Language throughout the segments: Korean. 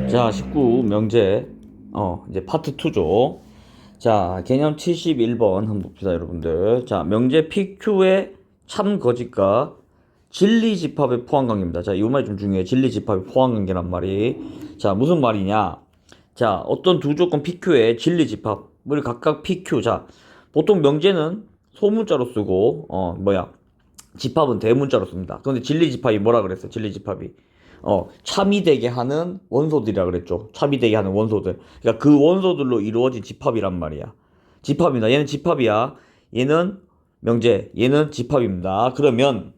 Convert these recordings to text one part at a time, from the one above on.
자, 19 명제 이제 파트 2죠. 자, 개념 71번 한번 봅시다, 여러분들. 자, 명제 PQ의 참 거짓과 진리 집합의 포함 관계입니다. 자, 이 말이 좀 중요해. 진리 집합의 포함 관계란 말이. 자, 무슨 말이냐? 자, 어떤 두 조건 PQ의 진리 집합을 각각 PQ. 자, 보통 명제는 소문자로 쓰고 집합은 대문자로 씁니다. 그런데 진리 집합이 뭐라 그랬어? 진리 집합이 참이 되게 하는 원소들이라 그랬죠. 참이 되게 하는 원소들. 그러니까 그 원소들로 이루어진 집합이란 말이야. 집합입니다. 얘는 집합이야. 얘는 명제. 얘는 집합입니다. 그러면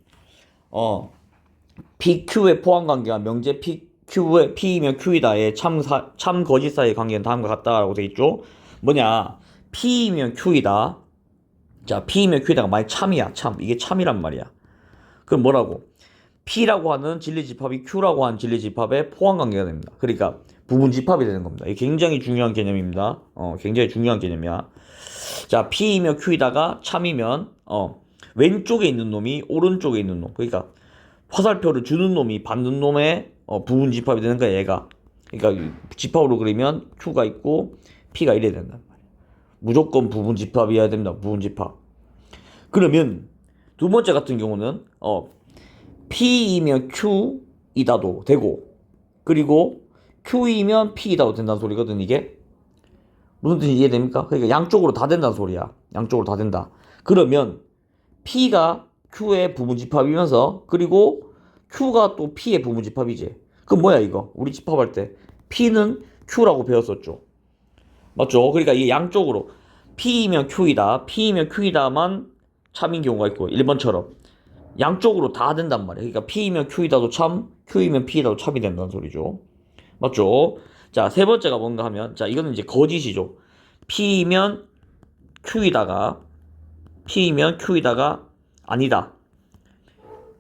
PQ의 포함 관계가 명제 PQ의 P이면 Q이다의 참 거짓 사이의 관계는 다음과 같다라고 돼 있죠. 뭐냐? P이면 Q이다. 자, P이면 Q에다가 만약 참이야, 참. 이게 참이란 말이야. 그럼 뭐라고? P라고 하는 진리집합이 Q라고 하는 진리집합의 포함관계가 됩니다. 그러니까 부분집합이 되는 겁니다. 이게 굉장히 중요한 개념입니다. 굉장히 중요한 개념이야. 자, P이면 Q이다가 참이면 왼쪽에 있는 놈이 오른쪽에 있는 놈. 그러니까 화살표를 주는 놈이 받는 놈의 부분집합이 되는 거야, 얘가. 그러니까 집합으로 그리면 Q가 있고 P가 이래야 된단 말이야. 무조건 부분집합이어야 됩니다. 부분집합. 그러면 두 번째 같은 경우는 P이면 Q이다도 되고, 그리고 Q이면 P이다도 된다는 소리거든. 이게 무슨 뜻인지 이해됩니까? 그러니까 양쪽으로 다 된다는 소리야. 양쪽으로 다 된다. 그러면 P가 Q의 부분집합이면서, 그리고 Q가 또 P의 부분집합이지. 그럼 뭐야 이거? 우리 집합할 때 P는 Q라고 배웠었죠. 맞죠? 그러니까 이게 양쪽으로 P이면 Q이다, P이면 Q이다만 참인 경우가 있고, 1번처럼 양쪽으로 다 된단 말이야. 그러니까 P이면 Q이다도 참, Q이면 P이다도 참이 된다는 소리죠. 맞죠? 자, 세 번째가 뭔가 하면, 자, 이거는 이제 거짓이죠. P이면 Q이다가 아니다.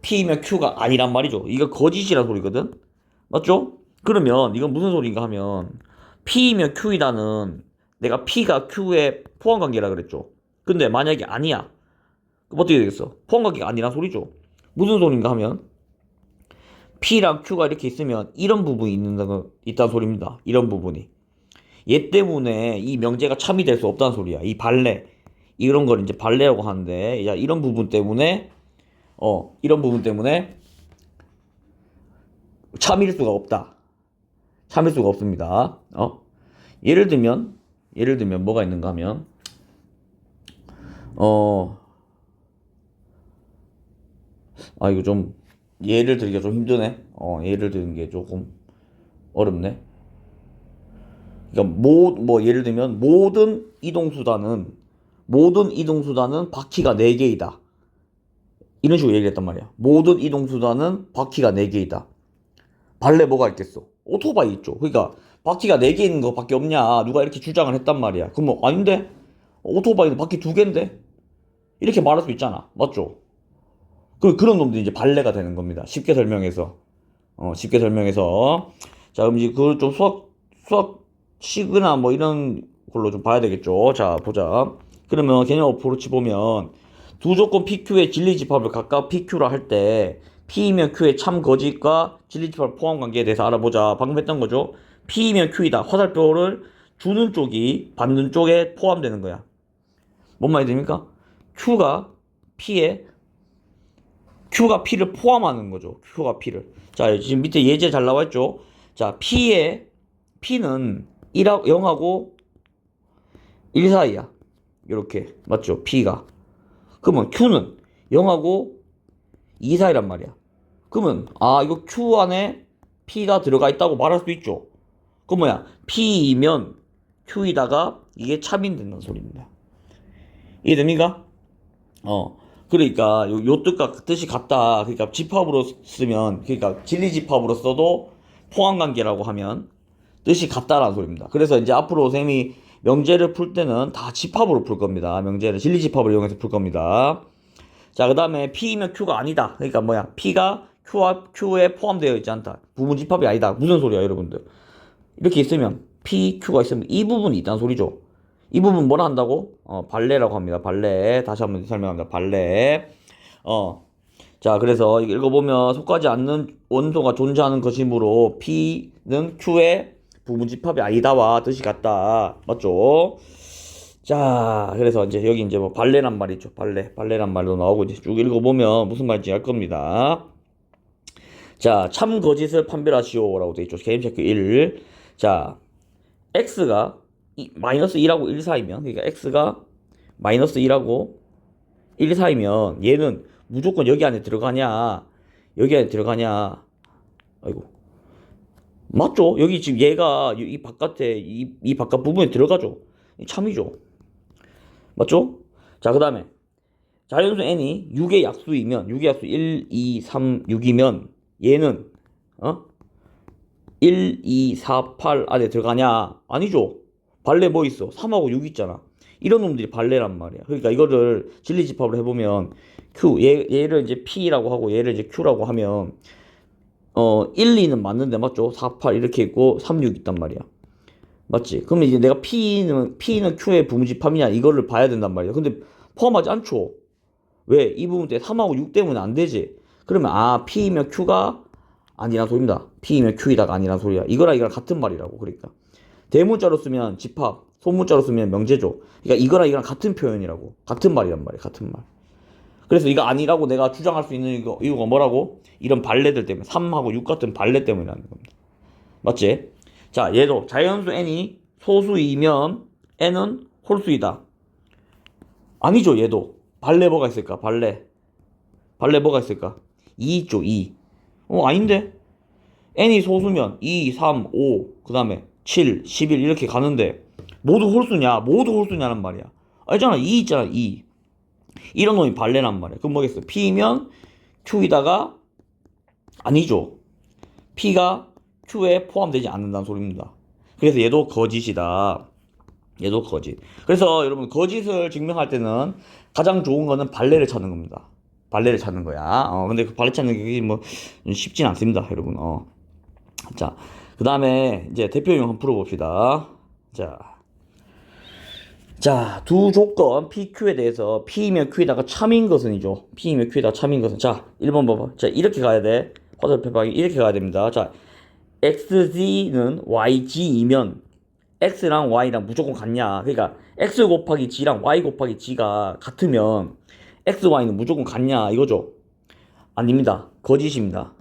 P이면 Q가 아니란 말이죠. 이거 거짓이란 소리거든. 맞죠? 그러면 이건 무슨 소리인가 하면, P이면 Q이다는 내가 P가 Q의 포함관계라 그랬죠. 근데 만약에 아니야. 그럼 어떻게 되겠어? 포함관계가 아니란 소리죠. 무슨 소린가 하면 P랑 Q가 이렇게 있으면 이런 부분이 있다는 소리입니다. 이런 부분이. 얘 때문에 이 명제가 참이 될 수 없다는 소리야. 이 발레. 이런 걸 이제 발레라고 하는데, 야, 이런 부분 때문에 참일 수가 없다. 참일 수가 없습니다. 예를 들면 뭐가 있는가 하면 이거 좀 예를 들기가 좀 힘드네. 예를 드는 게 조금 어렵네. 그러니까 예를 들면 모든 이동수단은 바퀴가 4개이다. 이런 식으로 얘기했단 말이야. 모든 이동수단은 바퀴가 4개이다. 발레 뭐가 있겠어? 오토바이 있죠. 그러니까 바퀴가 4개 있는 거밖에 없냐, 누가 이렇게 주장을 했단 말이야. 그럼 뭐 아닌데? 오토바이는 바퀴 2개인데? 이렇게 말할 수 있잖아. 맞죠? 그런 놈들이 이제 발레가 되는 겁니다. 쉽게 설명해서. 자, 그럼 이제 그걸 좀 수학 시그나 뭐 이런 걸로 좀 봐야 되겠죠. 자, 보자. 그러면 개념 어프로치 보면 두 조건 PQ의 진리집합을 각각 PQ라 할 때 P이면 Q의 참 거짓과 진리집합 포함 관계에 대해서 알아보자. 방금 했던 거죠. P이면 Q이다. 화살표를 주는 쪽이 받는 쪽에 포함되는 거야. 뭔 말이 됩니까? Q가 P를 포함하는 거죠. Q가 P를. 자, 지금 밑에 예제 잘 나와 있죠? 자, P는 0하고 1 사이야. 이렇게. 맞죠? P가. 그러면 Q는 0하고 2 사이란 말이야. 그러면, 이거 Q 안에 P가 들어가 있다고 말할 수도 있죠. 그럼 뭐야? P이면 Q이다가 이게 참인 된다는 소리입니다. 이해됩니까? 그러니까 요 뜻과 뜻이 같다. 그러니까 집합으로 쓰면, 그러니까 진리집합으로 써도 포함관계라고 하면 뜻이 같다라는 소리입니다. 그래서 이제 앞으로 쌤이 명제를 풀 때는 다 집합으로 풀 겁니다. 명제를 진리집합을 이용해서 풀 겁니다. 자, 그 다음에 P이면 Q가 아니다. 그러니까 뭐야? P가 Q에 포함되어 있지 않다. 부분집합이 아니다. 무슨 소리야, 여러분들? 이렇게 있으면 P, Q가 있으면 이 부분이 있다는 소리죠. 이 부분 뭐라 한다고? 발레라고 합니다. 발레. 다시 한번 설명합니다. 발레. 자, 그래서 읽어보면 속하지 않는 원소가 존재하는 것이므로 P는 Q의 부분집합이 아니다와 뜻이 같다. 맞죠? 자, 그래서 이제 여기 이제 뭐 발레란 말이 있죠. 발레란 말도 나오고 이제 쭉 읽어보면 무슨 말인지 알 겁니다. 자, 참 거짓을 판별하시오라고 되어 있죠. 게임 체크 1. 자, x가 마이너스 1하고 1 사이면, 그러니까 x가 마이너스 1하고 1 사이면 얘는 무조건 여기 안에 들어가냐, 여기 안에 들어가냐. 아이고, 맞죠? 여기 지금 얘가 이 바깥에 이 바깥 부분에 들어가죠. 참이죠. 맞죠? 자, 그 다음에 자연수 n이 6의 약수이면, 6의 약수 1, 2, 3, 6이면 얘는 1, 2, 4, 8 안에 들어가냐? 아니죠. 발레 뭐 있어? 3하고 6 있잖아. 이런 놈들이 발레란 말이야. 그러니까 이거를 진리집합을 해보면 Q, 얘를 이제 P라고 하고 얘를 이제 Q라고 하면 1, 2는 맞는데 맞죠? 4, 8 이렇게 있고 3, 6 있단 말이야. 맞지? 그러면 이제 내가 P는 Q의 부분집합이냐 이거를 봐야 된단 말이야. 근데 포함하지 않죠. 왜? 이 부분 때 3하고 6 때문에 안 되지. 그러면 P이면 Q가 아니란 소리입니다. P이면 Q이다가 아니란 소리야. 이거랑 같은 말이라고. 그러니까 대문자로 쓰면 집합, 소문자로 쓰면 명제죠. 그러니까 이거랑 같은 표현이라고. 같은 말이란 말이야. 같은 말. 그래서 이거 아니라고 내가 주장할 수 있는 이유가 뭐라고? 이런 발레들 때문에 3하고 6 같은 발레 때문이라는 겁니다. 맞지? 자, 얘도 자연수 n이 소수이면 n은 홀수이다. 아니죠. 얘도 발레 뭐가 있을까? 발레 뭐가 있을까? 2 있죠. 2. 아닌데? n이 소수면 2, 3, 5, 그 다음에 7, 11 이렇게 가는데 모두 홀수냐? 모두 홀수냐는 말이야. 알잖아. 2 있잖아. 2. 이런 놈이 발레란 말이야. 그럼 뭐겠어? P면 Q이다가 아니죠. P가 Q에 포함되지 않는다는 소리입니다. 그래서 얘도 거짓이다. 얘도 거짓. 그래서 여러분 거짓을 증명할 때는 가장 좋은 거는 발레를 찾는 겁니다. 발레를 찾는 거야. 근데 그 발레 찾는 게 뭐 쉽진 않습니다, 여러분. 자, 그 다음에 이제 대표용 한번 풀어봅시다. 자, 두 조건 PQ에 대해서 P이면 Q에다가 참인 것은이죠. P이면 Q에다가 참인 것은. 자, 1번 봐봐. 자, 이렇게 가야 돼. 화살표 방향 이렇게 가야 됩니다. 자, XG는 YG이면 X랑 Y랑 무조건 같냐. 그러니까 X 곱하기 G랑 Y 곱하기 G가 같으면 X, Y는 무조건 같냐 이거죠. 아닙니다. 거짓입니다.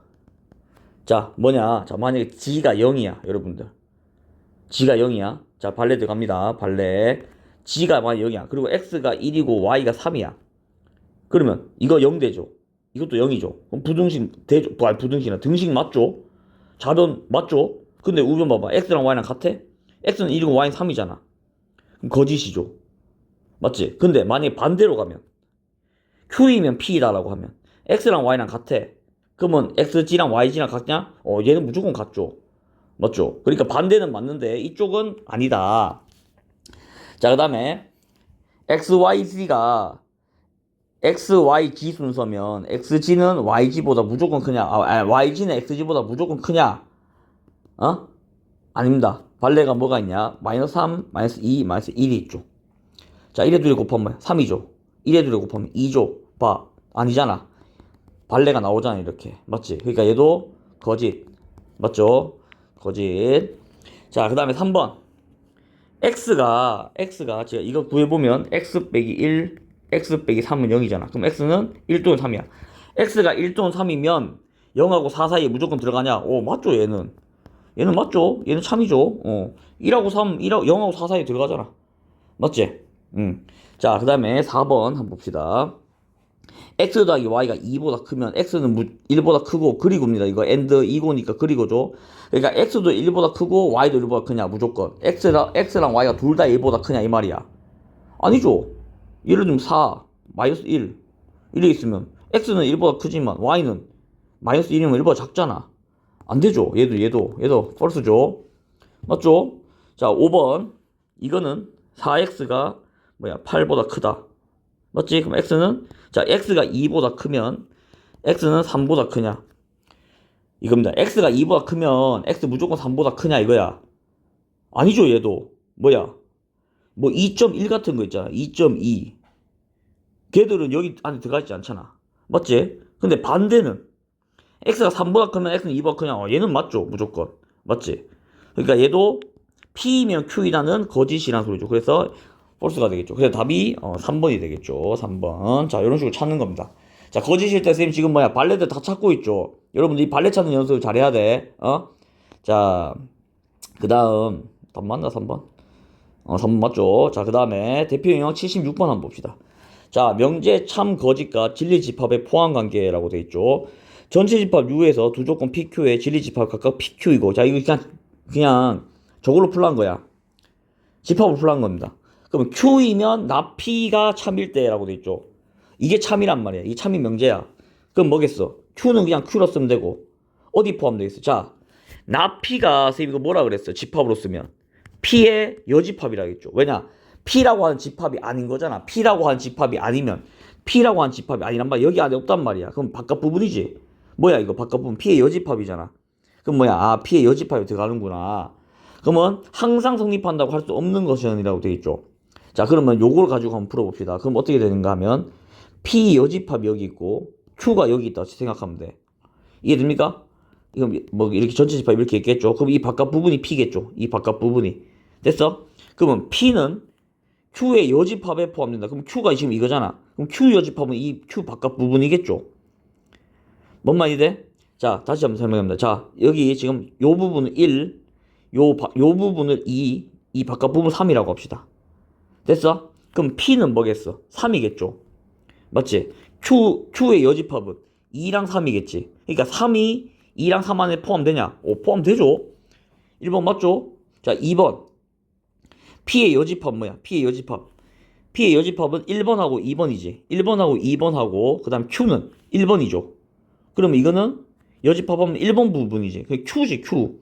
자, 뭐냐. 자, 만약에 G가 0이야 여러분들. G가 0이야. 자, 발레 들어갑니다. 발레. G가 만약 0이야. 그리고 X가 1이고 Y가 3이야. 그러면 이거 0 되죠. 이것도 0이죠. 그럼 부등식 되죠. 부등식이나 등식 맞죠? 좌변 맞죠? 근데 우변 봐봐. X랑 Y랑 같아? X는 1이고 Y는 3이잖아. 그럼 거짓이죠. 맞지? 근데 만약에 반대로 가면 Q이면 P다라고 하면 X랑 Y랑 같아. 그러면 XG랑 YG랑 같냐? 얘는 무조건 같죠. 맞죠? 그러니까 반대는 맞는데 이쪽은 아니다. 자, 그 다음에 XYZ가 XYG 순서면 XG는 YG보다 무조건 크냐? YG는 XG보다 무조건 크냐? 아닙니다. 발레가 뭐가 있냐? 마이너스 3, 마이너스 2, 마이너스 1이 있죠. 자, 1에 2에 곱하면 3이죠. 1에 2에 곱하면 2죠. 봐. 아니잖아. 발레가 나오잖아, 이렇게. 맞지? 그러니까 얘도 거짓. 맞죠? 거짓. 자, 그 다음에 3번. X가 제가 이거 구해보면 X 빼기 1, X 빼기 3은 0이잖아. 그럼 X는 1 또는 3이야. X가 1 또는 3이면 0하고 4 사이에 무조건 들어가냐? 맞죠, 얘는. 얘는 맞죠? 얘는 참이죠. 1하고 3, 0하고 4 사이에 들어가잖아. 맞지? 자, 그 다음에 4번 한번 봅시다. X 더하기 Y가 2보다 크면 X는 1보다 크고 그리고입니다. 이거 and 2고니까 그리고죠. 그러니까 X도 1보다 크고 Y도 1보다 크냐 무조건. X랑 Y가 둘 다 1보다 크냐 이 말이야. 아니죠. 예를 들면 4, 마이너스 1 이렇게 있으면 X는 1보다 크지만 Y는 마이너스 1이면 1보다 작잖아. 안 되죠. 얘도 false죠. 맞죠? 자, 5번. 이거는 4X가 8보다 크다. 맞지? 그럼 X는, 자, X가 2보다 크면 X는 3보다 크냐? 이겁니다. X가 2보다 크면 X 무조건 3보다 크냐 이거야. 아니죠. 얘도 뭐 2.1 같은 거 있잖아. 2.2 걔들은 여기 안에 들어가지 않잖아. 맞지? 근데 반대는 X가 3보다 크면 X는 2보다 크냐? 얘는 맞죠. 무조건. 맞지? 그러니까 얘도 P이면 Q이라는 거짓이란 소리죠. 그래서 false가 되겠죠. 그래서 답이 3번이 되겠죠. 3번. 자, 이런 식으로 찾는 겁니다. 자, 거짓일 때 쌤 지금 뭐야? 발레들 다 찾고 있죠. 여러분들 이 발레 찾는 연습 잘해야 돼. 자, 그 다음 답 맞나 3번? 3번 맞죠. 자, 그 다음에 대표 영역 76번 한번 봅시다. 자, 명제, 참, 거짓과 진리 집합의 포함 관계라고 돼 있죠. 전체 집합 U에서 두 조건 PQ의 진리 집합 각각 PQ이고, 자, 이거 그냥 저걸로 풀란 거야. 집합으로 풀란 겁니다. 그러면 Q이면 나 P가 참일 때라고 돼 있죠. 이게 참이란 말이야. 이게 참이 명제야. 그럼 뭐겠어? Q는 그냥 Q로 쓰면 되고, 어디 포함되어 있어? 자, 나 P가 선생님 이거 뭐라 그랬어? 집합으로 쓰면 P의 여집합이라겠죠. 왜냐? P라고 하는 집합이 아닌 거잖아. P라고 하는 집합이 아니면 P라고 하는 집합이 아니란 말이야. 여기 안에 없단 말이야. 그럼 바깥 부분이지. 뭐야 이거 바깥 부분 P의 여집합이잖아. 그럼 뭐야? 아, P의 여집합이 들어가는구나. 그러면 항상 성립한다고 할 수 없는 것이라고 되어 있죠. 자, 그러면 요걸 가지고 한번 풀어봅시다. 그럼 어떻게 되는가 하면 P 여집합이 여기 있고 Q가 여기 있다 생각하면 돼. 이해됩니까? 이건 뭐 이렇게 전체 집합 이렇게 있겠죠. 그럼 이 바깥 부분이 P겠죠. 이 바깥 부분이. 됐어? 그러면 P는 Q의 여집합에 포함된다. 그럼 Q가 지금 이거잖아. 그럼 Q 여집합은 이 Q 바깥 부분이겠죠. 뭔 말이 돼? 자, 다시 한번 설명합니다. 자, 여기 지금 요 부분은 1, 요 부분을 2, 이 바깥 부분 3이라고 합시다. 됐어? 그럼 P는 뭐겠어? 3이겠죠. 맞지? Q의 여집합은 2랑 3이겠지. 그러니까 3이 2랑 3 안에 포함되냐? 포함되죠. 1번 맞죠? 자, 2번. P의 여집합 뭐야? P의 여집합. P의 여집합은 1번하고 2번이지. 1번하고 2번하고 그 다음 Q는 1번이죠. 그러면 이거는 여집합하면 1번 부분이지. 그게 Q지, Q.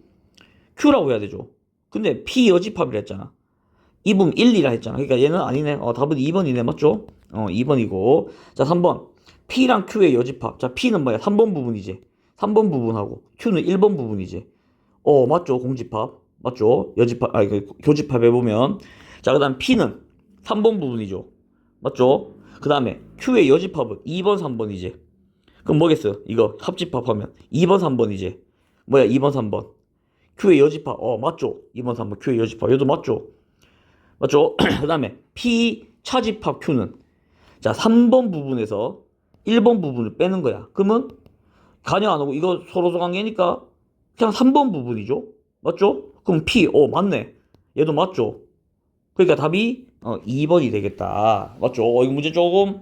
Q라고 해야 되죠. 근데 P 여집합이라 했잖아. 이 부분 1, 2라 했잖아. 그러니까 얘는 아니네. 답은 2번이네. 맞죠? 2번이고. 자, 3번. P랑 Q의 여집합. 자, P는 뭐야? 3번 부분이지. 3번 부분하고 Q는 1번 부분이지. 맞죠? 공집합. 맞죠? 여집합, 교집합 해보면. 자, 그 다음 P는 3번 부분이죠. 맞죠? 그 다음에 Q의 여집합은 2번, 3번이지. 그럼 뭐겠어요? 이거 합집합하면 2번, 3번이지. 뭐야? 2번, 3번. Q의 여집합. 맞죠? 2번, 3번. Q의 여집합. 얘도 맞죠? 맞죠? 그 다음에 P 차집합 Q는 자, 3번 부분에서 1번 부분을 빼는 거야. 그러면 간여 안 오고 이거 서로서 관계니까 그냥 3번 부분이죠. 맞죠? 그럼 P, 맞네. 얘도 맞죠? 그러니까 답이 2번이 되겠다. 맞죠? 이거 문제 조금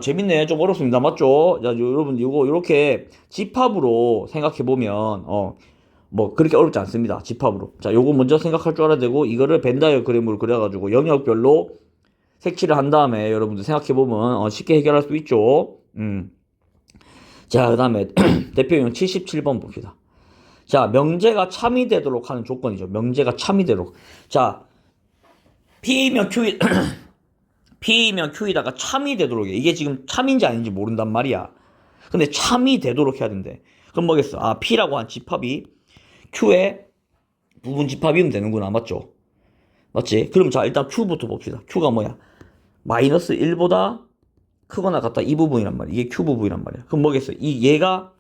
재밌네. 좀 어렵습니다. 맞죠? 자, 여러분 이거 이렇게 집합으로 생각해 보면 뭐 그렇게 어렵지 않습니다. 집합으로. 자, 요거 먼저 생각할 줄 알아야 되고 이거를 벤 다이어그램으로 그려가지고 영역별로 색칠을 한 다음에 여러분들 생각해 보면 쉽게 해결할 수 있죠. 자, 그 다음에 대표용 77번 봅시다. 자, 명제가 참이 되도록 하는 조건이죠. 명제가 참이 되도록. 자, P이면 Q, P이면 Q이다가 참이 되도록 해. 이게 지금 참인지 아닌지 모른단 말이야. 근데 참이 되도록 해야 된대. 그럼 뭐겠어? 아, P라고 한 집합이 Q의 부분 집합이면 되는구나. 맞죠? 맞지? 그럼 자, 일단 Q부터 봅시다. Q가 뭐야? 마이너스 1보다 크거나 같다. 이 부분이란 말이야. 이게 Q 부분이란 말이야. 그럼 뭐겠어? 얘가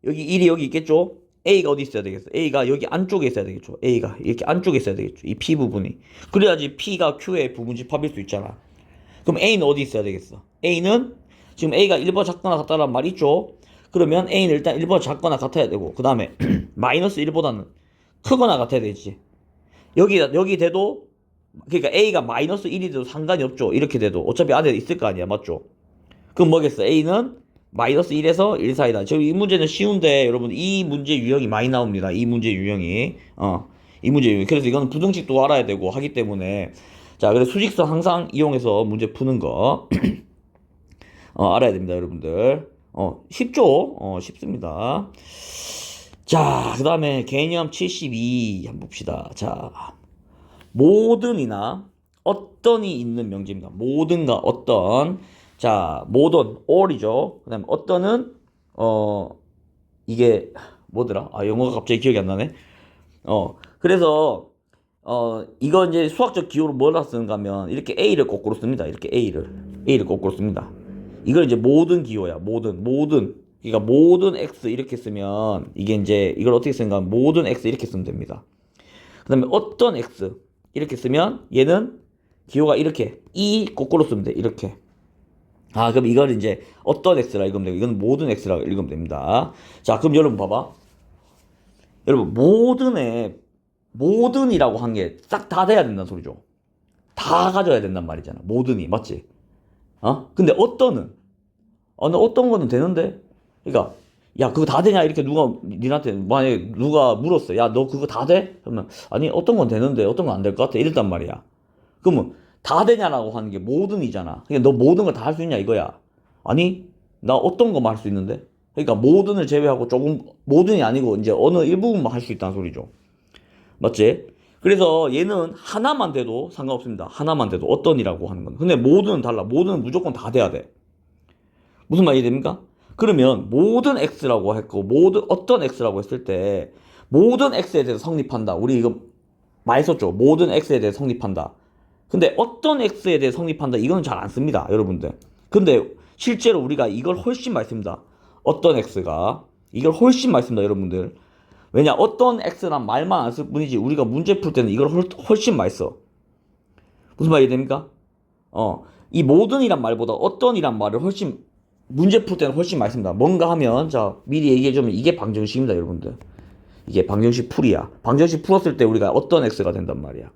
여기 1이 여기 있겠죠? A가 어디 있어야 되겠어? A가 여기 안쪽에 있어야 되겠죠? A가 이렇게 안쪽에 있어야 되겠죠? 이 P 부분이. 그래야지 P가 Q의 부분 집합일 수 있잖아. 그럼 A는 어디 있어야 되겠어? A는 지금 A가 1번 작거나 같다란 말 있죠? 그러면 A는 일단 1번 작거나 같아야 되고 그 다음에 마이너스 1보다는 크거나 같아야 되지. 여기 돼도 그러니까 A가 마이너스 1이 돼도 상관이 없죠. 이렇게 돼도 어차피 안에 있을 거 아니야. 맞죠? 그럼 뭐겠어? A는 마이너스 1에서 1 사이다. 지금 이 문제는 쉬운데 여러분 이 문제 유형이 많이 나옵니다. 이 문제 유형이 이 문제 유형. 그래서 이거는 부등식도 알아야 되고 하기 때문에 자, 그래서 수직선 항상 이용해서 문제 푸는 거 알아야 됩니다, 여러분들. 쉽죠? 쉽습니다. 자, 그 다음에 개념 72 한번 봅시다. 자, 모든이나 어떤이 있는 명제입니다. 모든과 어떤. 자, 모든, all이죠. 그 다음에 어떤은, 이게, 뭐더라? 영어가 갑자기 기억이 안 나네. 그래서, 이거 이제 수학적 기호로 뭐라 쓰는가 하면, 이렇게 A를 거꾸로 씁니다. 이렇게 A를 거꾸로 씁니다. 이걸 이제 모든 기호야. 모든. 그러니까 모든 X 이렇게 쓰면, 이게 이제, 이걸 어떻게 쓰는가 하면, 모든 X 이렇게 쓰면 됩니다. 그 다음에 어떤 x 이렇게 쓰면 얘는 기호가 이렇게 이 거꾸로 쓰면 돼. 이렇게. 아, 그럼 이걸 이제 어떤 x라 읽으면 되고 이건 모든 x라 읽으면 됩니다. 자, 그럼 여러분 봐봐. 여러분 모든이라고 한 게 싹 다 돼야 된다는 소리죠. 다 가져야 된단 말이잖아. 모든이 맞지? 근데 어떤 거는 되는데. 그러니까 야 그거 다 되냐 이렇게 누가 니한테 만약에 누가 물었어. 야 너 그거 다 돼? 그러면 아니 어떤 건 되는데 어떤 건 안 될 것 같아 이랬단 말이야. 그러면 다 되냐라고 하는 게 모든이잖아. 그러니까 너 모든 걸 다 할 수 있냐 이거야. 아니 나 어떤 거만 할 수 있는데. 그러니까 모든을 제외하고 조금 모든이 아니고 이제 어느 일부분만 할 수 있다는 소리죠. 맞지? 그래서 얘는 하나만 돼도 상관없습니다. 하나만 돼도 어떤이라고 하는 건. 근데 모든은 달라. 모든은 무조건 다 돼야 돼. 무슨 말이 됩니까? 그러면 모든 x라고 했고 모든 어떤 x라고 했을 때 모든 x에 대해서 성립한다. 우리 이거 많이 썼죠. 모든 x에 대해서 성립한다. 근데 어떤 x에 대해서 성립한다. 이거는 잘 안 씁니다. 여러분들. 근데 실제로 우리가 이걸 훨씬 많이 씁니다. 어떤 x가 이걸 훨씬 많이 씁니다. 여러분들. 왜냐 어떤 x란 말만 안 쓸 뿐이지 우리가 문제 풀 때는 이걸 훨씬 많이 써. 무슨 말이 됩니까? 이 모든이란 말보다 어떤이란 말을 훨씬 문제 풀 때는 훨씬 많이 씁니다. 뭔가 하면 자 미리 얘기해주면 이게 방정식입니다. 여러분들. 이게 방정식 풀이야. 방정식 풀었을 때 우리가 어떤 x가 된단 말이야.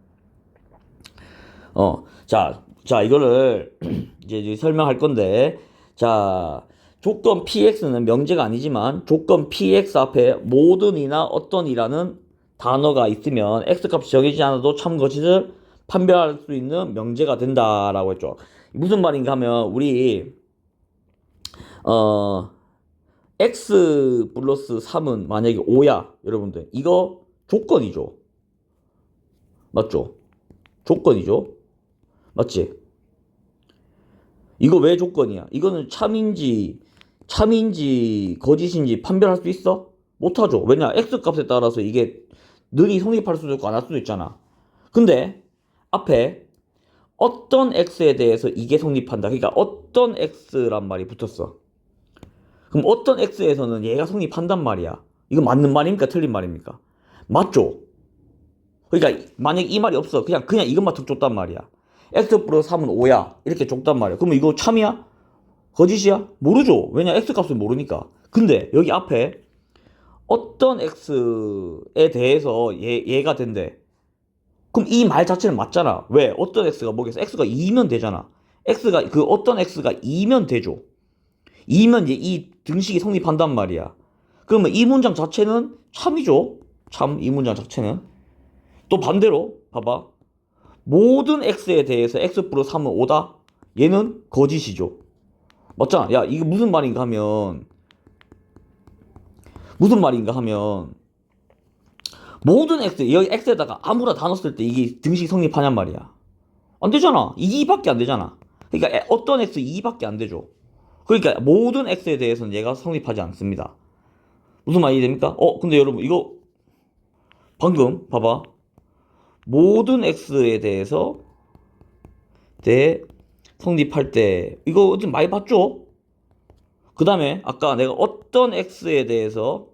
자 이거를 이제 설명할 건데 자 조건 px는 명제가 아니지만 조건 px 앞에 모든이나 어떤이라는 단어가 있으면 x값이 정해지지 않아도 참거짓을 판별할 수 있는 명제가 된다라고 했죠. 무슨 말인가 하면 우리 x 플러스 3은 만약에 5야 여러분들 이거 조건이죠. 맞죠? 조건이죠. 맞지? 이거 왜 조건이야? 이거는 참인지 거짓인지 판별할 수 있어? 못하죠. 왜냐 x값에 따라서 이게 늘이 성립할 수도 있고 안 할 수도 있잖아. 근데 앞에 어떤 x에 대해서 이게 성립한다. 그러니까 어떤 x란 말이 붙었어. 그럼 어떤 x에서는 얘가 성립한단 말이야. 이거 맞는 말입니까? 틀린 말입니까? 맞죠? 그러니까 만약에 이 말이 없어. 그냥 이것만 툭 줬단 말이야. x 플러스 3은 5야. 이렇게 줬단 말이야. 그러면 이거 참이야? 거짓이야? 모르죠. 왜냐 x 값을 모르니까. 근데 여기 앞에 어떤 x에 대해서 얘가 된대. 그럼 이 말 자체는 맞잖아. 왜? 어떤 x가 뭐겠어? x가 2면 되잖아. x가 그 어떤 x가 2면 되죠. 2면 이 등식이 성립한단 말이야. 그러면 이 문장 자체는 참이죠. 참 이 문장 자체는. 또 반대로 봐봐. 모든 x에 대해서 x 플러스 3은 5다? 얘는 거짓이죠. 맞잖아. 야 이게 무슨 말인가 하면 모든 x 여기 x에다가 아무나 다 넣었을 때 이게 등식이 성립하냔 말이야. 안 되잖아. 2밖에 안 되잖아. 그러니까 어떤 x 2밖에 안 되죠. 그러니까 모든 x에 대해서는 얘가 성립하지 않습니다. 무슨 말이 됩니까? 근데 여러분 이거 방금 봐봐. 모든 x에 대해서 성립할 때 이거 좀 많이 봤죠? 그 다음에 아까 내가 어떤 x에 대해서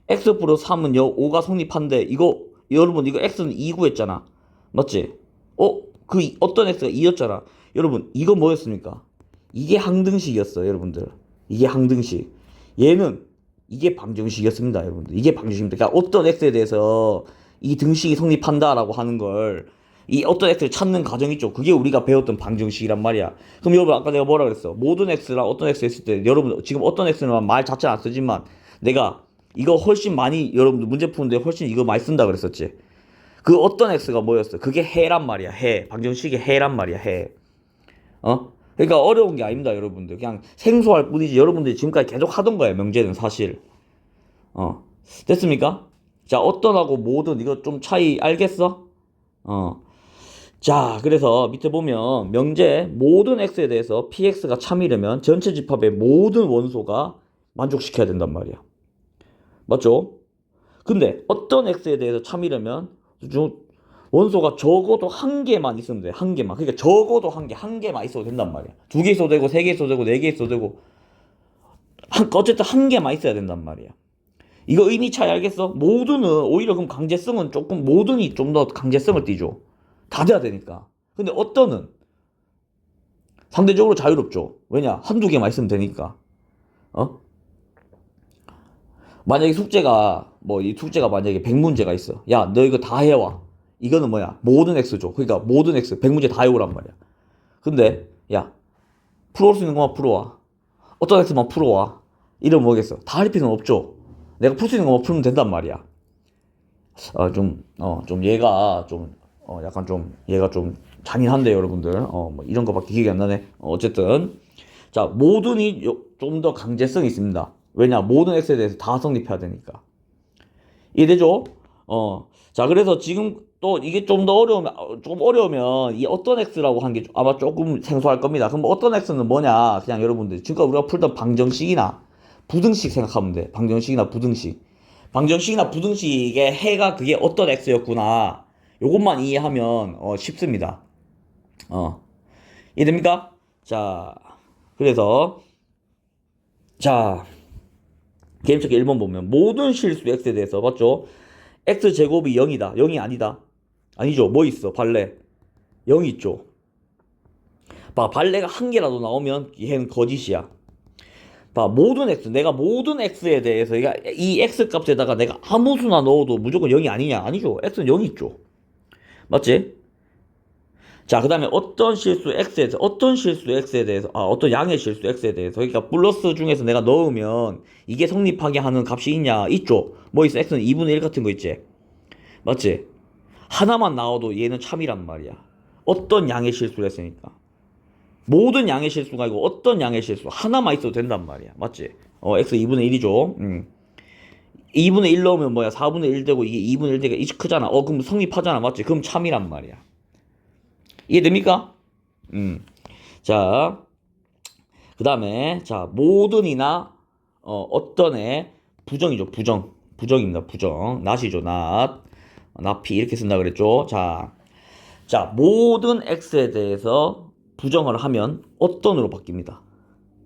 x 플러스 3은 5가 성립한데 이거 여러분 이거 x는 2 구했잖아. 맞지? 그 어떤 x가 2였잖아. 여러분 이거 뭐였습니까? 이게 항등식이었어요. 여러분들 이게 항등식. 얘는 이게 방정식이었습니다. 여러분들 이게 방정식입니다. 그러니까 어떤 x에 대해서 이 등식이 성립한다라고 하는 걸 이 어떤 x를 찾는 과정 있죠. 그게 우리가 배웠던 방정식이란 말이야. 그럼 여러분 아까 내가 뭐라 그랬어? 모든 x랑 어떤 x 했을 때 여러분 지금 어떤 x는 말 자체는 안 쓰지만 내가 이거 훨씬 많이 여러분들 문제 푸는데 훨씬 이거 많이 쓴다 그랬었지. 그 어떤 x가 뭐였어? 그게 해란 말이야. 해. 방정식의 해란 말이야. 해. 그러니까 어려운 게 아닙니다. 여러분들 그냥 생소할 뿐이지 여러분들이 지금까지 계속 하던 거예요. 명제는 사실. 됐습니까? 자 어떤하고 모든 이거 좀 차이 알겠어? 자 그래서 밑에 보면 명제 모든 x에 대해서 px가 참이려면 전체 집합의 모든 원소가 만족시켜야 된단 말이야. 맞죠? 근데 어떤 x에 대해서 참이려면 원소가 적어도 한 개만 있으면 돼. 한 개만. 그러니까 적어도 한 개만 있어도 된단 말이야. 2개 있어도 되고 3개 있어도 되고 4개 있어도 되고 어쨌든 한 개만 있어야 된단 말이야. 이거 의미 차이 알겠어? 모든은 오히려 그럼 강제성은 조금 모든이 좀 더 강제성을 띠죠. 다 돼야 되니까. 근데 어떤은 상대적으로 자유롭죠. 왜냐? 한두 개만 있으면 되니까. 어? 만약에 숙제가 뭐 이 숙제가 만약에 100문제가 있어. 야, 너 이거 다 해와. 이거는 뭐야? 모든 X죠. 그러니까 모든 X 100문제 다 해오란 말이야. 근데 야, 풀어올 수 있는 것만 풀어와. 어떤 X만 풀어와. 이러면 뭐겠어? 다 할 필요는 없죠. 내가 풀 수 있는 것만 풀면 된단 말이야. 좀 얘가 좀 약간 좀 얘가 좀 잔인한데 여러분들 뭐 이런 거밖에 기억이 안 나네. 어쨌든 자, 모든이 좀 더 강제성이 있습니다. 왜냐, 모든 X에 대해서 다 성립해야 되니까. 이해되죠? 자, 그래서 지금 또 이게 좀 더 어려우면 이 어떤 X라고 한 게 아마 조금 생소할 겁니다. 그럼 어떤 X는 뭐냐? 그냥 여러분들 지금까지 우리가 풀던 방정식이나 부등식 생각하면 돼. 방정식이나 부등식. 방정식이나 부등식의 해가 그게 어떤 X였구나. 요것만 이해하면 쉽습니다. 이해됩니까? 자, 그래서 자, 게임체크 1번 보면 모든 실수 X에 대해서 맞죠? X제곱이 0이다. 0이 아니다. 아니죠. 뭐 있어? 발레. 0이 있죠. 봐, 발레가 한 개라도 나오면 얘는 거짓이야. 봐, 모든 X. 내가 모든 X에 대해서 이 X 값에다가 내가 아무 수나 넣어도 무조건 0이 아니냐? 아니죠. X는 0이 있죠. 맞지? 자, 그 다음에 어떤 실수 X에 대해서, 어떤 양의 실수 X에 대해서, 그러니까 플러스 중에서 내가 넣으면 이게 성립하게 하는 값이 있냐? 있죠. 뭐 있어? X는 2분의 1 같은 거 있지? 맞지? 하나만 나와도 얘는 참이란 말이야. 어떤 양의 실수를 했으니까. 모든 양의 실수가 아니고 어떤 양의 실수. 하나만 있어도 된단 말이야. 맞지? X 2분의 1이죠. 2분의 1 넣으면 뭐야? 4분의 1 되고 이게 2분의 1 되니까 이 크잖아. 그럼 성립하잖아. 맞지? 그럼 참이란 말이야. 이해됩니까? 자, 그 다음에, 자, 모든이나, 어떤의 부정이죠. 부정입니다. 부정. 낫이죠. 낫이 이렇게 쓴다 그랬죠. 자, 모든 X에 대해서 부정을 하면 어떤으로 바뀝니다.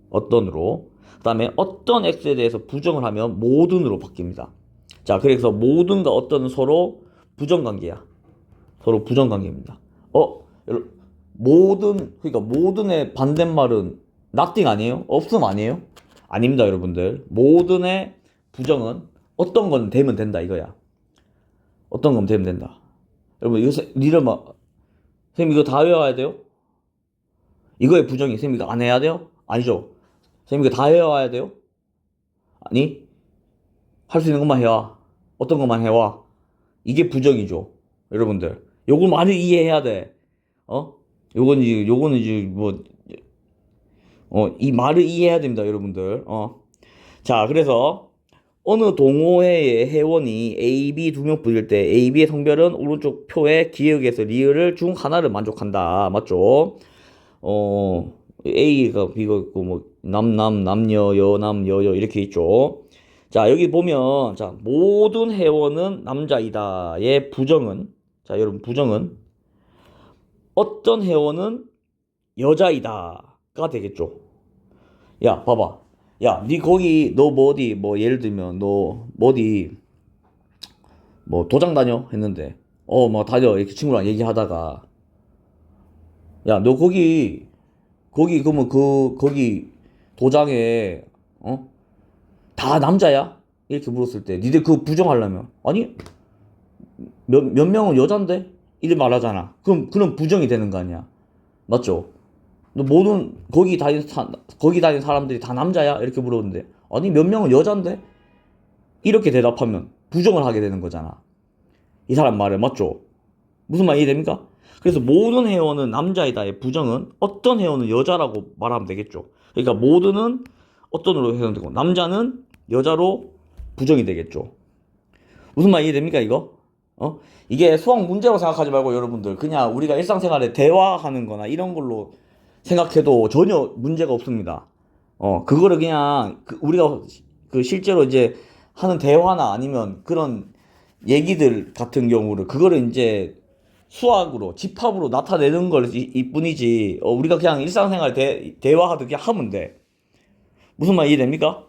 어떤으로. 그 다음에 어떤 X에 대해서 부정을 하면 모든으로 바뀝니다. 자, 그래서 모든과 어떤은 서로 부정관계야. 서로 부정관계입니다. 그러니까 모든의 반대말은 nothing 아니에요? 없음 아니에요? 아닙니다, 여러분들. 모든의 부정은 어떤 건 되면 된다, 이거야. 어떤 건 되면 된다. 여러분, 이거, 니들 막, 선생님 이거 다 외워야 돼요? 이거의 부정이 선생님 이거 안 해야 돼요? 아니죠. 선생님 이거 다 외워야 돼요? 아니? 할 수 있는 것만 해와. 어떤 것만 해와. 이게 부정이죠. 여러분들. 요걸 많이 이해해야 돼. 요거는 이제 이 말을 이해해야 됩니다, 여러분들. 자, 그래서 어느 동호회의 회원이 A, B 두 명 부릴 때 A, B의 성별은 오른쪽 표에 기역에서 리을을 중 하나를 만족한다. 맞죠? A가 B가 있고 뭐 남녀, 여남, 여여 이렇게 있죠. 자, 여기 보면 자, 모든 회원은 남자이다의 부정은 자, 여러분 부정은 어떤 회원은 여자이다가 되겠죠. 야, 봐봐. 야, 니 거기 너 뭐 어디 뭐 예를 들면 너 뭐 어디 뭐 도장 다녀 했는데 뭐 다녀 이렇게 친구랑 얘기하다가 야, 너 거기 그러면 거기 도장에 다 남자야? 이렇게 물었을 때 니들 그거 부정하려면 아니 몇 명은 여잔데? 이래 말하잖아. 그럼 부정이 되는 거 아니야. 맞죠? 너 모든 거기 다니는 사람들이 다 남자야? 이렇게 물었는데 아니 몇 명은 여잔데? 이렇게 대답하면 부정을 하게 되는 거잖아. 이 사람 말에 맞죠? 무슨 말 이해됩니까? 그래서 모든 회원은 남자이다의 부정은 어떤 회원은 여자라고 말하면 되겠죠. 그러니까 모든은 어떤으로 해석되고 남자는 여자로 부정이 되겠죠. 무슨 말 이해됩니까 이거? 이게 수학 문제로 생각하지 말고 여러분들 그냥 우리가 일상생활에 대화하는 거나 이런 걸로 생각해도 전혀 문제가 없습니다. 그거를 그냥 우리가 실제로 이제 하는 대화나 아니면 그런 얘기들 같은 경우를 그거를 이제 수학으로 집합으로 나타내는 걸 뿐이지 우리가 그냥 일상생활 대화하듯 그냥 하면 돼. 무슨 말 이해됩니까?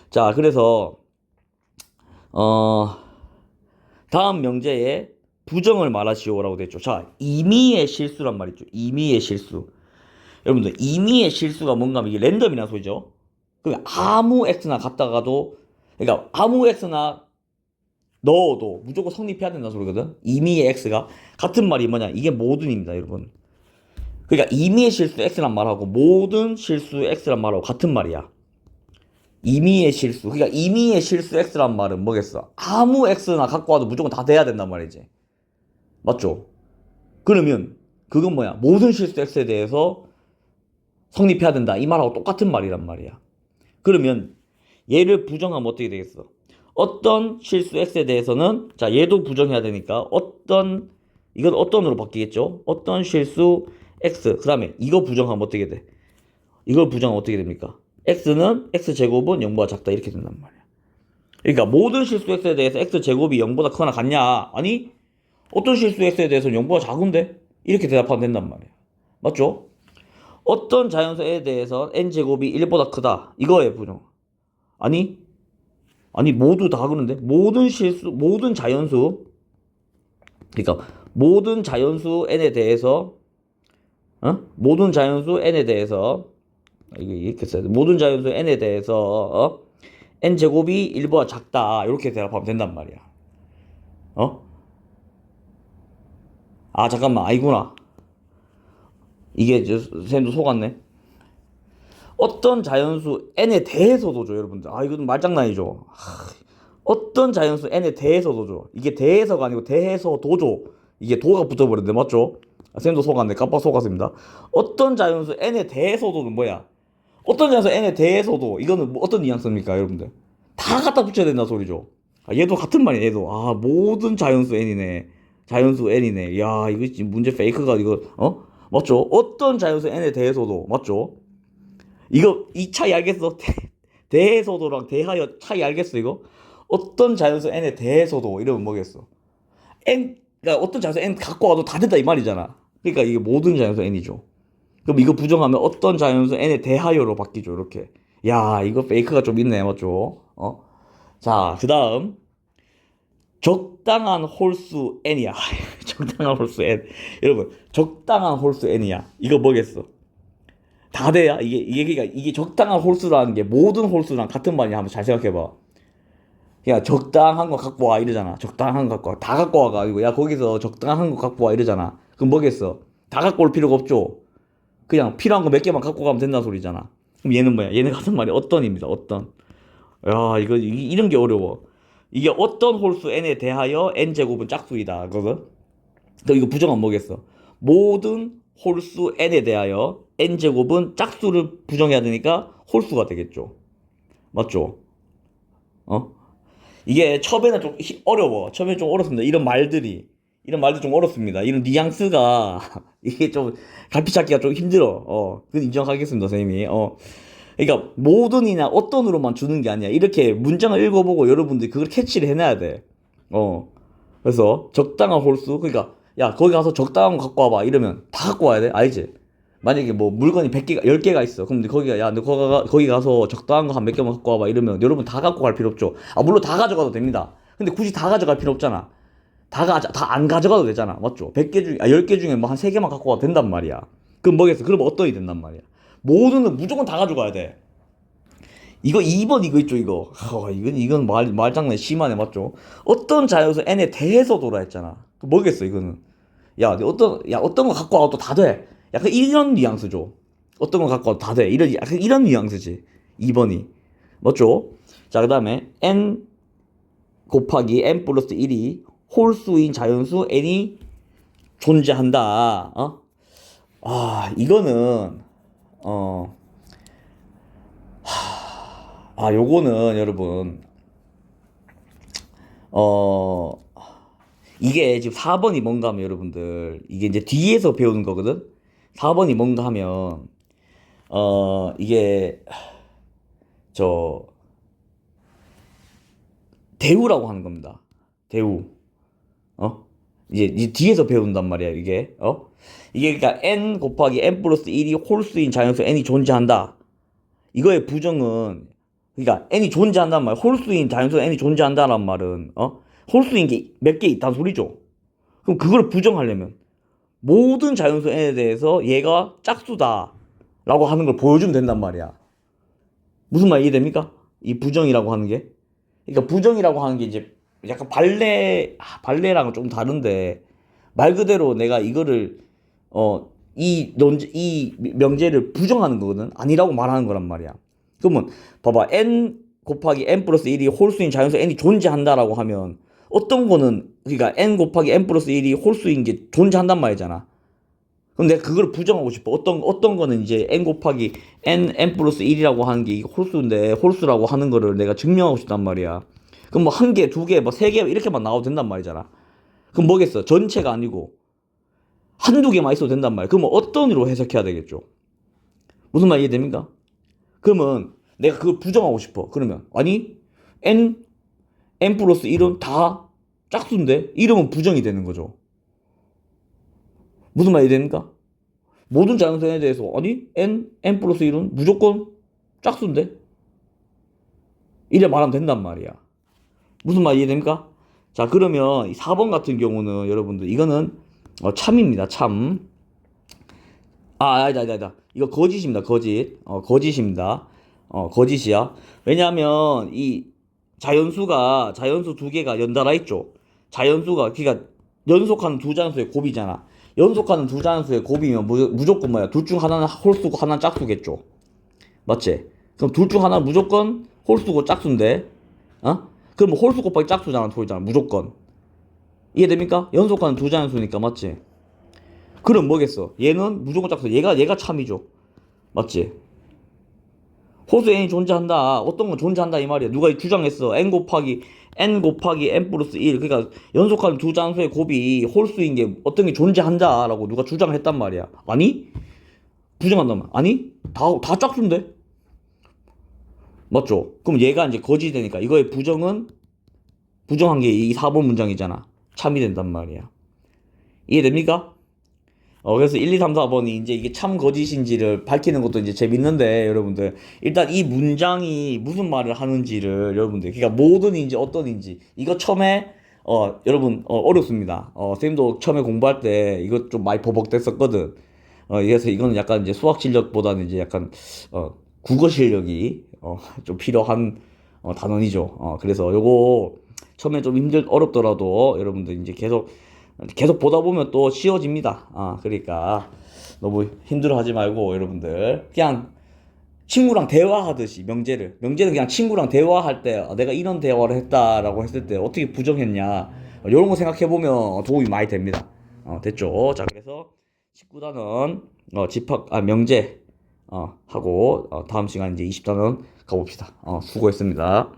자, 그래서 어, 다음 명제에 부정을 말하시오라고 됐죠. 자, 임의의 실수란 말이죠. 임의의 실수. 여러분들, 임의의 실수가 뭔가 하면 이게 랜덤이라는 소리죠. 그러면 아무 x나 갖다가도, 그러니까 아무 x나 넣어도 무조건 성립해야 된다는 소리거든. 임의의 x가 같은 말이 뭐냐? 이게 모든입니다, 여러분. 그러니까 임의의 실수 x란 말하고 모든 실수 x란 말하고 같은 말이야. 임의의 실수. 그러니까 임의의 실수 x란 말은 뭐겠어? 아무 x나 갖고 와도 무조건 다 돼야 된단 말이지. 맞죠? 그러면 그건 뭐야? 모든 실수 x에 대해서 성립해야 된다. 이 말하고 똑같은 말이란 말이야. 그러면 얘를 부정하면 어떻게 되겠어? 어떤 실수 x에 대해서는 자 얘도 부정해야 되니까 이건 어떤으로 바뀌겠죠? 어떤 실수 x 그 다음에 이거 부정하면 어떻게 돼? 이걸 부정하면 어떻게 됩니까? x는 x제곱은 0보다 작다 이렇게 된단 말이야. 그러니까 모든 실수 x에 대해서 x제곱이 0보다 크거나 같냐? 아니 어떤 실수 x에 대해서는 0보다 작은데? 이렇게 대답하면 된단 말이야. 맞죠? 어떤 자연수에 대해서 n제곱이 1보다 크다. 이거에 부정. 아니 모두 다 그런데 모든 자연수 그러니까 모든 자연수 n에 대해서 모든 자연수 n에 대해서 이게 이렇게 써야 돼. 모든 자연수 n에 대해서 n제곱이 1보다 작다. 이렇게 대답하면 된단 말이야. 아 잠깐만 아니구나. 이게 선생님도 속았네. 어떤 자연수 n에 대해서도 줘 여러분들. 아 이건 말장난이죠. 어떤 자연수 n에 대해서도 줘. 이게 대해서가 아니고 대해서도 줘. 이게 도가 붙어버렸는데 맞죠? 아, 선생님도 속았네. 깜빡 속았습니다. 어떤 자연수 n에 대해서도는 뭐야? 어떤 자연수 n에 대해서도 이거는 뭐 어떤 뉘앙스입니까 여러분들? 다 갖다 붙여야 된다 소리죠. 아, 얘도 같은 말이야 얘도. 아 모든 자연수 n이네. 자연수 n이네. 야 이거 지금 문제 페이크가 이거 맞죠? 어떤 자연수 n에 대해서도 맞죠? 이거 이 차이 알겠어? 대해서도랑 대하여 차이 알겠어 이거? 어떤 자연수 n에 대해서도 이러면 뭐겠어? 그러니까 어떤 자연수 n 갖고 와도 다 된다 이 말이잖아. 그러니까 이게 모든 자연수 n이죠. 그럼 이거 부정하면 어떤 자연수 n에 대하여로 바뀌죠 이렇게. 야 이거 페이크가 좀 있네 맞죠? 자 그다음 적당한 홀수 n이야. 적당한 홀수 n. 여러분 적당한 홀수 n이야. 이거 뭐겠어? 다 돼야 이게 그러니까 이게 적당한 홀수라는 게 모든 홀수랑 같은 말이야. 한번 잘 생각해봐. 그냥 적당한 거 갖고 와 이러잖아. 적당한 거 갖고 와. 다 갖고 와가지고 야 거기서 적당한 거 갖고 와 이러잖아. 그럼 뭐겠어? 다 갖고 올 필요가 없죠. 그냥 필요한 거 몇 개만 갖고 가면 된다는 소리잖아. 그럼 얘는 뭐야? 얘는 같은 말이 어떤입니다. 어떤. 야 이거 이런 게 어려워. 이게 어떤 홀수 n에 대하여 n제곱은 짝수이다. 그거든? 또 이거 부정하면 뭐겠어? 모든 홀수 n에 대하여 n제곱은 짝수를 부정해야 되니까 홀수가 되겠죠. 맞죠? 이게 처음에는 좀 어려워. 처음에 좀 어렵습니다. 이런 말들 좀 어렵습니다. 이런 뉘앙스가 이게 좀 갈피 찾기가 좀 힘들어. 그건 인정하겠습니다, 선생님이. 그러니까 모든이나 어떤으로만 주는 게 아니야. 이렇게 문장을 읽어보고 여러분들이 그걸 캐치를 해놔야 돼. 그래서 적당한 홀수. 그러니까 야 거기 가서 적당한 거 갖고 와봐. 이러면 다 갖고 와야 돼. 알지? 만약에 뭐 물건이 100개가 10개가 있어. 그럼 거기가 야 너 거기 가서 적당한 거 한 몇 개만 갖고 와봐. 이러면 여러분 다 갖고 갈 필요 없죠. 아 물론 다 가져가도 됩니다. 근데 굳이 다 가져갈 필요 없잖아. 다 안 가져가도 되잖아. 맞죠? 100개 중에 10개 중에 뭐 한 3개만 갖고 와도 된단 말이야. 그럼 뭐겠어? 그럼 어떤이 된단 말이야. 모두는 무조건 다 가져가야 돼. 이거 2번 이거 있죠 이거. 이건 말장난 심하네 맞죠? 어떤 자연수 n에 대해서 돌아 했잖아. 뭐겠어 이거는? 어떤 거 갖고 와도 다 돼. 약간 이런 뉘앙스죠. 어떤 거 갖고 와도 다 돼. 약간 이런 뉘앙스지. 2번이. 맞죠? 자, 그 다음에 n 곱하기 n 플러스 1이 홀수인 자연수 n이 존재한다. 이거는 요거는 여러분 이게 지금 4번이 뭔가 하면 여러분들 이게 이제 뒤에서 배우는 거거든. 4번이 뭔가 하면 이게 대우라고 하는 겁니다. 대우. 이제 뒤에서 배운단 말이야, 이게. 이게 그러니까 n 곱하기 n 플러스 1이 홀수인 자연수 n이 존재한다. 이거의 부정은 그러니까 n이 존재한단 말. 홀수인 자연수 n이 존재한다는 말은 홀수인 게 몇 개 있다는 소리죠. 그럼 그걸 부정하려면 모든 자연수 n에 대해서 얘가 짝수다 라고 하는 걸 보여주면 된단 말이야. 무슨 말 이해됩니까? 이 부정이라고 하는 게. 그러니까 부정이라고 하는 게 이제 약간 발레랑은 좀 다른데 말 그대로 내가 이거를 이 명제를 부정하는 거거든. 아니라고 말하는 거란 말이야. 그러면 봐봐, n 곱하기 n 플러스 1이 홀수인 자연수 n이 존재한다라고 하면 어떤 거는 그러니까 n 곱하기 n 플러스 1이 홀수인 게 존재한단 말이잖아. 그럼 내가 그걸 부정하고 싶어. 어떤 거는 이제 n 곱하기 n 플러스 1이라고 하는 게 이게 홀수인데 홀수라고 하는 거를 내가 증명하고 싶단 말이야. 그럼 뭐 한 개, 두 개, 뭐 세 개 이렇게만 나와도 된단 말이잖아. 그럼 뭐겠어? 전체가 아니고 한두 개만 있어도 된단 말이야. 그러면 어떤 의로 해석해야 되겠죠? 무슨 말 이해됩니까? 그러면 내가 그걸 부정하고 싶어. 그러면 아니 n 플러스 1은 다 짝수인데 이러면 부정이 되는 거죠. 무슨 말이 됩니까? 모든 자연수에 대해서 아니 n 플러스 1은 무조건 짝수인데 이래 말하면 된단 말이야. 무슨 말 이해됩니까? 자, 그러면 4번 같은 경우는 여러분들 이거는 참입니다. 참. 아니다. 이거 거짓입니다. 거짓입니다. 거짓이야. 왜냐하면 이 자연수 두 개가 연달아 있죠. 자연수가 그러니까 연속하는 두 자연수의 곱이잖아. 연속하는 두 자연수의 곱이면 무조건 뭐야? 둘 중 하나는 홀수고 하나는 짝수겠죠. 맞지? 그럼 둘 중 하나는 무조건 홀수고 짝수인데, 그럼 홀수 곱하기 짝수잖아, 소리잖아. 무조건. 이해됩니까? 연속하는 두 자연수니까 맞지? 그럼 뭐겠어? 얘는 무조건 짝수. 얘가 참이죠. 맞지? 호수 n이 존재한다. 어떤 건 존재한다 이 말이야. 누가 주장했어? n 곱하기 n 플러스 1. 그러니까 연속하는 두 자연수의 곱이 홀수인 게 어떤 게 존재한다라고 누가 주장했단 말이야. 아니? 부정한단 말. 아니? 다 짝수인데? 맞죠? 그럼 얘가 이제 거짓이 되니까 이거의 부정한 게 이 4번 문장이잖아. 참이 된단 말이야. 이해됩니까? 그래서 1, 2, 3, 4번이 이제 이게 참 거짓인지를 밝히는 것도 이제 재밌는데, 여러분들. 일단 이 문장이 무슨 말을 하는지를 여러분들, 그러니까 뭐든지 어떤인지, 이거 처음에, 여러분, 어렵습니다. 쌤도 처음에 공부할 때 이거 좀 많이 버벅댔었거든. 그래서 이거는 약간 이제 수학 실력보다는 이제 약간, 국어 실력이, 좀 필요한, 단원이죠. 그래서 요거 처음에 좀 어렵더라도 여러분들 이제 계속 보다 보면 또 쉬워집니다. 그러니까 너무 힘들어하지 말고 여러분들 그냥 친구랑 대화하듯이 명제는 그냥 친구랑 대화할 때 내가 이런 대화를 했다라고 했을 때 어떻게 부정했냐 이런 거 생각해 보면 도움이 많이 됩니다. 됐죠? 자, 그래서 19단원 명제 하고 다음 시간 이제 20단원 가봅시다. 수고했습니다.